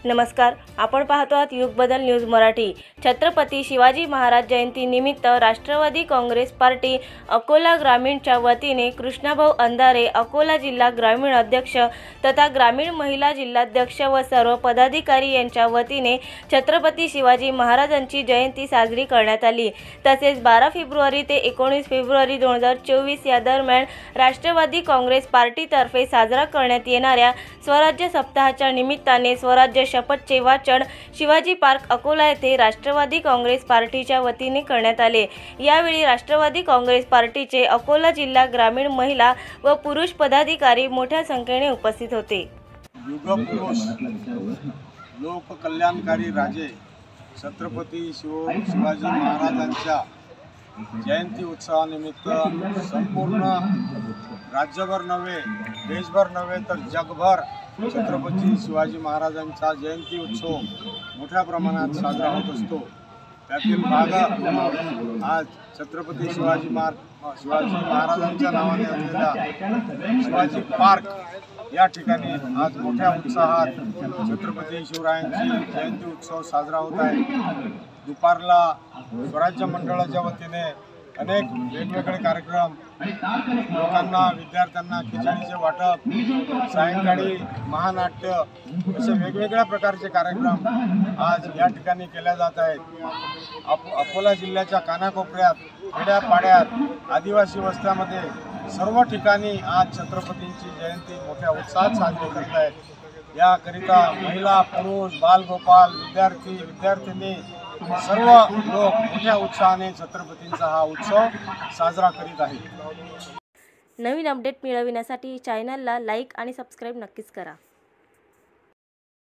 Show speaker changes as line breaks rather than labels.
नमस्कार, आपण पाहतो आहात युग बदल न्यूज मराठी। छत्रपती शिवाजी महाराज जयंती निमित्त राष्ट्रवादी काँग्रेस पार्टी अकोला ग्रामीणच्या वतीने कृष्णाभाऊ अंधारे अकोला जिल्हा ग्रामीण अध्यक्ष तथा ग्रामीण महिला जिल्हाध्यक्ष व सर्व पदाधिकारी यांच्या वतीने छत्रपती शिवाजी महाराजांची जयंती साजरी करण्यात आली। तसेच 12 फेब्रुवारी ते 19 फेब्रुवारी 2024 या दरम्यान राष्ट्रवादी काँग्रेस पार्टीतर्फे साजरा करण्यात येणाऱ्या स्वराज्य सप्ताहाच्या निमित्ताने स्वराज्य शपथचे वाचन शिवाजी पार्क अकोला येथे राष्ट्रवादी काँग्रेस पार्टीच्या वतीने करण्यात आले। यावेळी राष्ट्रवादी काँग्रेस पार्टीचे अकोला जिल्हा ग्रामीण महिला व पुरुष पदाधिकारी मोठ्या संख्येने उपस्थित होते।
युगपुरुष लोक कल्याणकारी राजे छत्रपती शिवाजी महाराजांच्या जयंती उत्सवानिमित्त संपूर्ण राज्यभर नव्हे देशभर नव्हे तर जगभर छत्रपती शिवाजी महाराजांचा जयंती उत्सव मोठ्या प्रमाणात साजरा होत असतो। त्यातील भाग आज छत्रपती शिवाजी महाराजांच्या नावाने असलेल्या शिवाजी पार्क या ठिकाणी आज मोठ्या उत्साहात छत्रपती शिवरायांची जयंती उत्सव साजरा होत आहे। दुपारला स्वराज्य मंडळाच्या वतीने अनेक वेगवेगळे कार्यक्रम, लोकांना विद्यार्थ्यांना खिचडीचे वाटप, सायंकाळी महानाट्य असे वेगवेगळ्या प्रकारचे कार्यक्रम आज या ठिकाणी केले जात आहेत। अकोला जिल्ह्याच्या कानाकोपऱ्यात, खेड्यापाड्यात, आदिवासी वस्त्यामध्ये सर्व ठिकाणी आज छत्रपतींची जयंती मोठ्या उत्साहात साजरी करत आहेत। याकरिता महिला, पुरुष, बालगोपाल, विद्यार्थी, विद्यार्थिनी सर्व लोक मोठ्या उत्साहाने छत्रपतींचा हा उत्सव साजरा करीत आहेत।
नवीन अपडेट मिळविण्यासाठी चॅनलला लाईक आणि सबस्क्राइब नक्कीच करा।